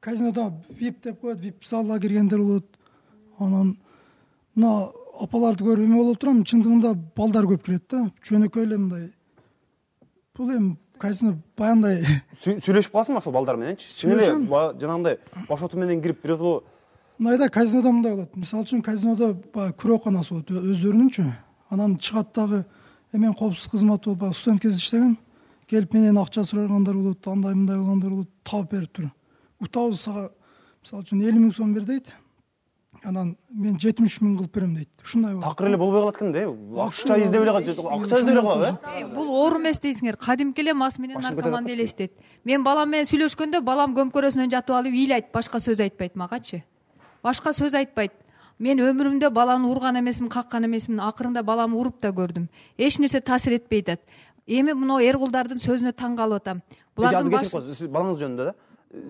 казинода VIP деп коет, VIP залга киргендер болот. Анан мына апаларды көрүп эме болуп турам, чындыгында балдар көп кирет да. Жөнөкөй эле мындай. Бул эми казино баягындай Сүйлөшүп каласың ошол балдар мененчи? Сен эле жанагындай баш оту менен кирип бирөө мындайда казинода мындай болот. Мисалы үчүн казинода күрөканасы болот өздөрүнүнчү. Анан чыгат дагы мен коопсуз кызмат болуп студент кезде иштегем. Келип менен акча сурагандар болот, андай мындай кылгандар болот, таап берип туруп. Утабыз сага мисалы үчүн 50 000 сом бер дейт. Анан мен 70 000 кылып берем дейт. Ушундай болот. Такыр эле болбой калат экен да. Акча издеп эле калат, Бул оор эмес дейсиңер. Кадимки эле мас менен наркоманды элестет. Мен балам менен сүйлөшкөндө балам көмкөрөсүнөн жатып алып ыйлайт, башка сөз айтпайт магачы. Башка сөз айтпайт. Мен өмүрүмдө баланы урган эмесмин, каккан эмесмин. Акырында баламы уруп да көрдүм. Эч нерсе таасир этпейт атат. Эми мына эркулдардын сөзүнө таң калып атам. Булардын балаңыз жөнүндө да?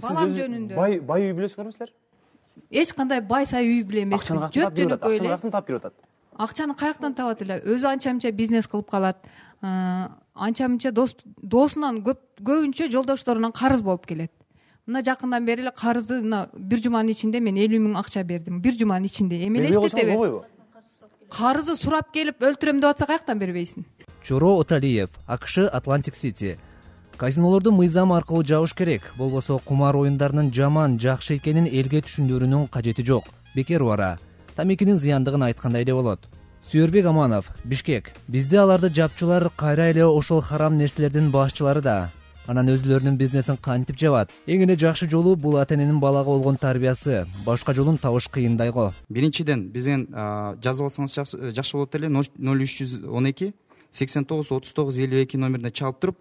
Балам жөнүндө. Бай үй билесиңерби силер? Эч кандай бай сай үй биле эмеспиз. Жөнөкөй эле. Акчаны таап берип атат. Акчаны каяктан табат эле? Өзү анча-мынча бизнес кылып калат. Анча-мынча досунан көбүнчө жолдошторунан карыз болуп келет. Мына жакындан бери эле карызды мына бир жуманын ичинде мен 50 000 акча бердим. Бир жуманын ичинде. Эми элестетеби? Карызды сурап келип өлтүрөм деп атса каяктан бербейсиң? Чоро Оталиев, АКШ Атлантик Сити. Казинолорду мыйзам аркылуу жабыш керек. Болбосо кумар оюндарынын жаман, жакшы экенин элге түшүндүрүүнүн кажети жок. Бекер убара. Тамекинин зыяндыгын айткандай эле болот. Сүйөрбек Аманов, Бишкек. Бизде аларды жапчылар кайра эле ошол харам нерселердин башчылары да. Анан өзүлөрүнүн бизнесин кантип жабат? Эң эле жакшы жолу бул ата эненин балага болгон тарбиясы. Башка жолун табыш кыйындай го. Биринчиден бизден жазып алсаңыз жакшы болот эле. 0312 89 39 52 номерине чалып туруп,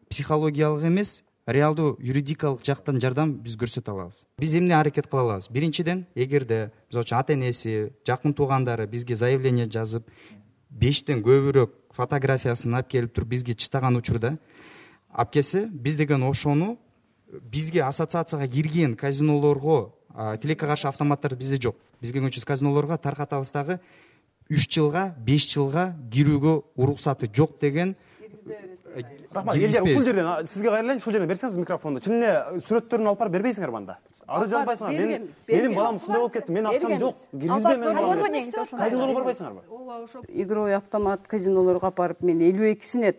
психологиялык эмес, реалдуу юридикалык жактан жардам биз көрсөтө алабыз. Биз эмне аракет кыла алабыз? Биринчиден, эгерде мисалы үчүн ата энеси, жакын туугандары бизге заявление жазып, 5тен көбүрөөк фотографиясын алып келип туруп бизге чытаган учурда алып келсе, биз деген ошону бизге ассоциацияга кирген казинолорго, тилекке каршы автоматтар бизде жок. Бизге көчүс казинолорго таркатабыз дагы 3 жылга, 5 жылга кирүүгө уруксаты жок деген. Рахмат, элдер ушул жерден сизге кайрылайын, ушул жерден берсеңиз микрофонду. Чын эле сүрөттөрүн алып барып бербейсиңер банда. Арыз жазбайсыңар. Менин балам ушундай болуп кетти. Менин акчам жок. Киргизбей мен. Казинолорго барбайсыңарбы? Ооба, ошо игровой автомат казинолорго барып мен 52сине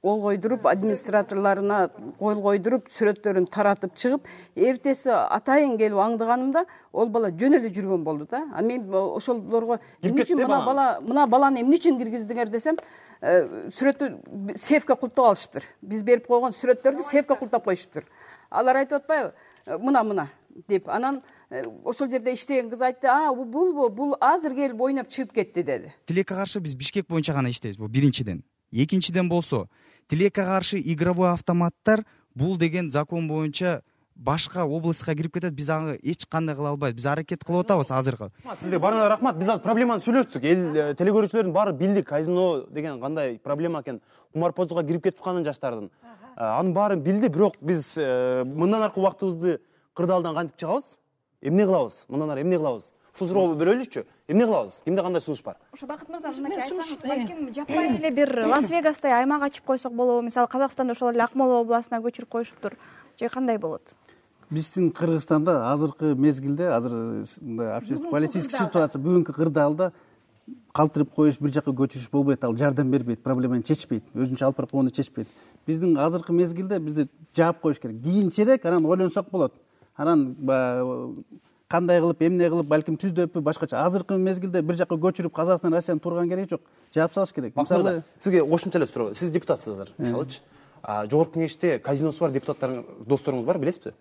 кол койдуруп, администраторлоруна кол койдуруп, сүрөттөрүн таратып чыгып, эртеси атайын келип аңдыганымда ол бала жөн эле жүргөн болду да. А мен ошолорго эмне үчүн мына баланы эмне үчүн киргиздиңер десем, сүрөттү сейфке култап алышыптыр. Биз берип койгон сүрөттөрдү сейфке култап коюшуптур. Алар айтып атпайбы? Мына деп. Анан ошол жерде иштеген кыз айтты: бул азыр келип ойноп чыгып кетти" деди. Тилекке каршы биз Бишкек боюнча гана иштейбиз. Бул биринчиден. Экинчиден болсо, тилекке каршы игровой автоматтар бул деген закон боюнча башка областка кирип кетет. Биз аны эч кандай кыла албайбыз. Биз аракет кылып атабыз азыркы. Сиздерге барыңар рахмат. Биз азыр проблеманы сүйлөштүк. Эл телекөрүүчүлөрдүн баары билди казино деген кандай проблема экен. Кумарпоздукка кирип кетип калган жаштардын. Анын баарын билди, бирок биз мындан аркы убактыбызды кырдаалдан кантип чыгабыз? Эмне кылабыз? Мындан ары эмне кылабыз? Ушул суроого береличи. Эмне кылабыз? Кимде кандай сунуш бар? Ошо Бакыт мырза, мынакей айтсаңыз, балким жаппай эле бир Лас-Вегастай аймак ачып койсок болобу? Мисалы Казакстанда ошол эле Акмола областына көчүрүп коюшуптур. Же кандай болот? Биздин Кыргызстанда азыркы мезгилде, азыр общественный политический ситуация бүгүнкү кырдаалда калтырып коюш, бир жакка көчүрүш болбойт, ал жардам бербейт, проблеманы чечпейт, өзүнчө алып барып койгонду чечпейт. Биздин азыркы мезгилде бизди жаап коюш керек. Кийинчерээк анан ойлонсок болот. Анан кандай кылып, эмне кылып, балким түздөппү, башкача. Азыркы мезгилде бир жакка көчүрүп Казакстан, Россияны турган кереги жок. Жаап салыш керек. Мисалы, сизге кошумча эле суроо. Сиз депутатсыз азыр, мисалычы. Жогорку кеңеште казиносы бар депутаттар, досторуңуз бар, билесизби?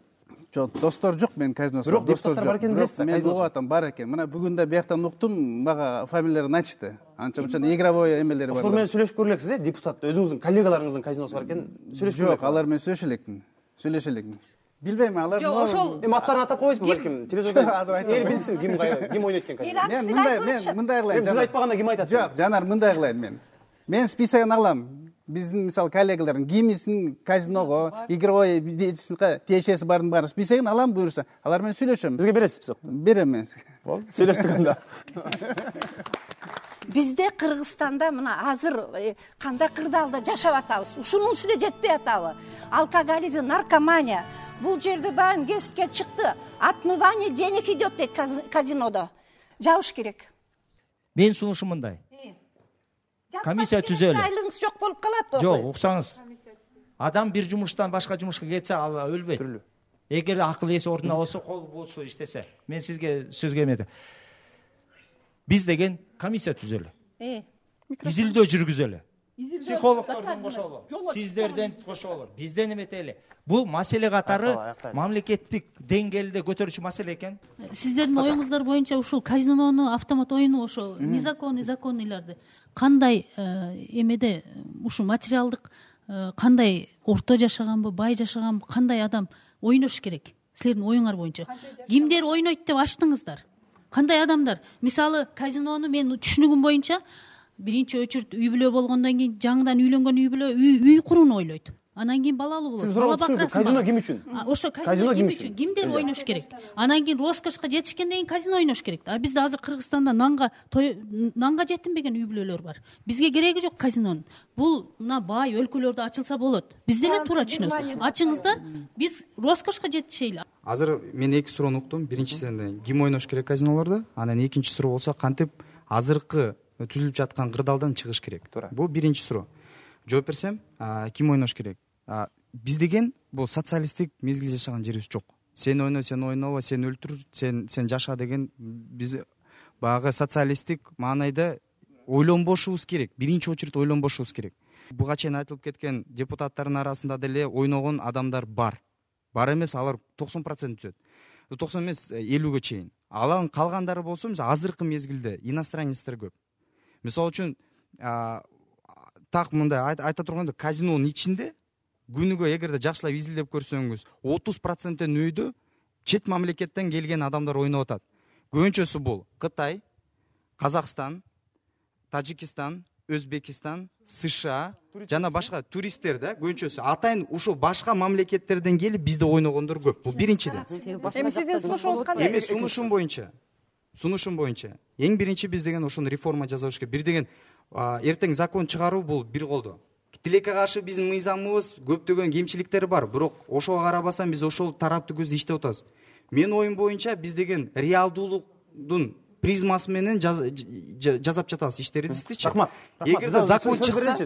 Жок, достор жок, мен казиносы бар. Достор бар экен билесиз, мен угуп атам, бар экен. Мына бүгүн да бияктан уктум, мага фамилияларын айтышты. Анча-мынча игровой эмелери бар. Ошол менен сүйлөшүп көрү элексиз, депутат, өзүңүздүн коллегаларыңыздын казиносы бар экен, сүйлөшүп көрү элексиз. Жок, алар менен сүйлөшө элекмин. Билбейм, алар. Жок, ошол аттарын атап коесузбу, балким? Телевизордо эл билсин ким ойнойт экен казино. Мен мындай кылайын. Сиз айтпаганда ким айтат? Жок, Жанар, мындай кылайын мен. Мен списогун алам. Биздин мисалы коллегалардын кимисин казиного, игровой деятельностька тиешеси бардын баарын списогун алам, буюрса, алар менен сүйлөшөм. Бизге бересиз списокду? Берем мен. Болду, сүйлөштүк анда. бизде Кыргызстанда мына азыр кандай кырдаалда жашап атабыз, ушунун эле жетпей атабы. Алкоголизм, наркомания. Бул жерде баягы кесипке чыкты. Отмывание денег идет дейт казинодо. Жабыш керек. Мен сунушум мындай. Комиссия түзөлү. Айлыгыңыз жок болуп калат. Жок, уксаңыз. Адам бир жумуштан башка жумушка кетсе, ал өлбөйт. Эгер акыл эси ордуна болсо, кол болсо иштесе. Мен сизге сөз келмеди. Биз деген комиссия түзөлү. Изилдөө жүргүзөлү. Психологдордон кошолу, сиздерден кошолу, бизден эметели. Бул маселе катары мамлекеттик деңгээлде көтөрүүчү маселе экен. Сиздердин оюңуздар боюнча ушул казинону, автомат ойуну ошо незаконныйларды кандай эмеде ушул материалдык кандай орто жашаганбы, бай жашаганбы, кандай адам ойнош керек? Силердин оюңар боюнча кимдер ойнойт деп ачтыңыздар? Кандай адамдар? Мисалы казинону мен түшүнүгүм боюнча биринчи өчүрт үй бүлө болгондон кийин жаңыдан үйлөнгөн үй бүлө үй куруну ойлойт. Анан кийин балалуу болот. Сиз сурап казино ким үчүн? Ошо казино ким үчүн? Кимдер ойнош керек? Анан кийин роскошко жетишкенден кийин казино ойнош керек. А бизде азыр Кыргызстанда нанга жетинбеген үй бүлөлөр бар. Бизге кереги жок казинонун. Бул мына бай өлкөлөрдө ачылса болот. Биз деле туура түшүнөбүз. Ачыңыздар, биз роскошко жетишели. Азыр мен эки суроону уктум. Биринчисинен ким ойнош керек казинолордо? Анан экинчи суроо болсо кантип азыркы түзүлүп жаткан кырдаалдан чыгыш керек? Бул биринчи суроо. Жооп берсем, ким ойнош керек? Биз деген бул социалисттик мезгил жашаган жерибиз жок. Сен ойно, сен ойнобо, сен өлтүр, сен жаша деген биз баягы социалисттик маанайда ойлонбошубуз керек. Биринчи очередь ойлонбошубуз керек. Буга чейин айтылып кеткен депутаттардын арасында деле ойногон адамдар бар. Бар эмес, алар 90% түзөт. 90 эмес, 50ге чейин. Алардын калгандары болсо, азыркы мезгилде иностранецтер көп. Мисалы үчүн так мындай айта турганда, казинонун ичинде күнүгө эгерде жакшылап изилдеп көрсөңүз, 30% үйдө чет мамлекеттен келген адамдар ойноп атат. Көбүнчөсү бул Кытай, Казакстан, Тажикистан, Өзбекистан, США жана башка туристтер да, көбүнчөсү атайын ушул башка мамлекеттерден келип бизде ойногондор көп. Бул биринчиден. Эми сиздин сунушуңуз кандай? Эми сунушум боюнча эң биринчи биз деген ошону реформа жасабыш керек. Бир деген эртең закон чыгаруу бул бир колдо. Тилекке каршы биздин мыйзамыбыз көптөгөн кемчиликтери бар, бирок ошого карабастан биз ошол тараптуу көздө иштеп атабыз. Менин оюм боюнча биз деген реалдуулуктун призмасы менен жасап жатабыз иштерибизди. Рахмат. Эгерде закон чыкса,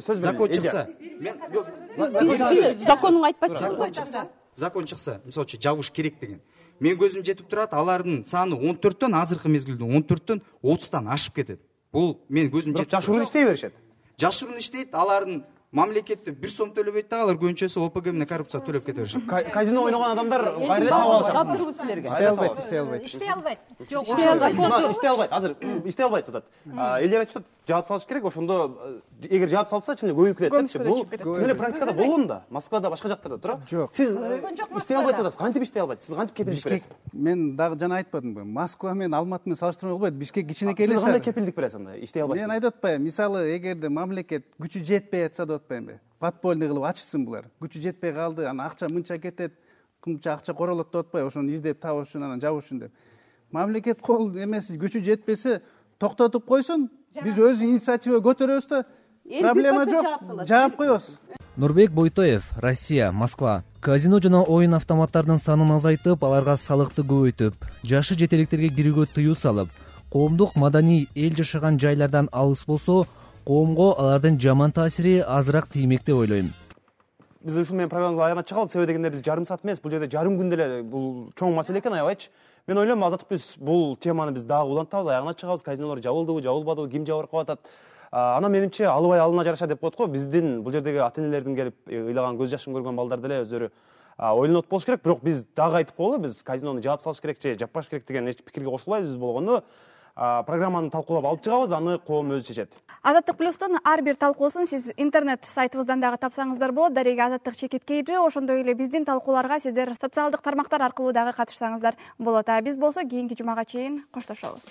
законун айтпачы. Закон чыкса, мисалы үчүн жабыш керек деген. Мен көзүм жетип турат, алардын саны 14төн азыркы мезгилде 14төн 30тан ашып кетет. Бул мен көзүм жетип турат. Жашыруун иштей беришет. Жашыруун иштейт, алардын мамлекетте 1 сом төлөбөйт да, алар көбүнчөсү ОПГ менен коррупция төлөп кете беришет. Казино ойногон адамдар кайра таап алышат. Иштей албайт. Жок, ошол законду иштей албайт. Азыр иштей албайт атат. Элдер айтып атат, жаап салыш керек, ошондо эгер жаап салса чын эле көбөйүп кетет. Бул чын эле практикада болгон да. Москвада, башка жактарда туура. Жок. Сиз иштей албайт атасыз. Кантип иштей албайт? Сиз кантип кепилдик бересиз? Мен дагы жана айтпадымбы, Москва менен Алматы менен салыштырууга болбойт. Бишкек кичинекей эле. Сиз кандай кепилдик бересиз анда? Иштей албайсыз. Мен айтып атпайм, мисалы эгерде мамлекет күчү жетпей атса деп атпаймынбы? Подпольный кылып ачсын булар. Күчү жетпей калды, анан акча мынча кетет, кымча акча королот деп атпайбы? Ошону издеп табыш үчүн, анан жабыш үчүн деп. Мамлекет кол эмеси, күчү жетпесе токтотуп койсун. Биз өз инициатива көтөрөбүз да, проблема жок, жаап коебуз. Нурбек Бойтоев, Россия, Москва. Казино жана оюн автоматтарынын санын азайтып, аларга салыкты көбөйтүп, жашы жетеликтерге кирүүгө тыюу салып, коомдук маданий эл жашаган жайлардан алыс болсо, коомго алардын жаман таасири азыраак тиймек деп ойлойм. Биз ушул менен программабызды аягына чыгалы. Себеби дегенде биз жарым саат эмес, бул жерде жарым күн деле бул чоң маселе экен, аябайчы. Мен ойлойм, азаттык биз бул теманы биз дагы улантабыз, аягына чыгабыз. Казинолор жабылдыбы, жабылбадыбы, ким жабыркап атат. Анан менимче алыбай алына жараша деп коет го. Биздин бул жердеги ата-энелердин келип ыйлаган көз жашын көргөн балдар деле өздөрү ойлонот болуш керек. Бирок биз дагы айтып коелу, биз казинону жаап салыш керек же жаппаш керек деген эч пикирге кошулбайбыз. Биз болгону программаны талкуулап алып чыгабыз, аны коом өзү чечет. Азаттык плюстун ар бир талкуусун сиз интернет сайтыбыздан дагы тапсаңыздар болот. Дарега Азаттык чекит KG, ошондой эле биздин талкууларга сиздер социалдык тармактар аркылуу дагы катышсаңыздар болот. Биз болсо кийинки жумага чейин коштошобуз.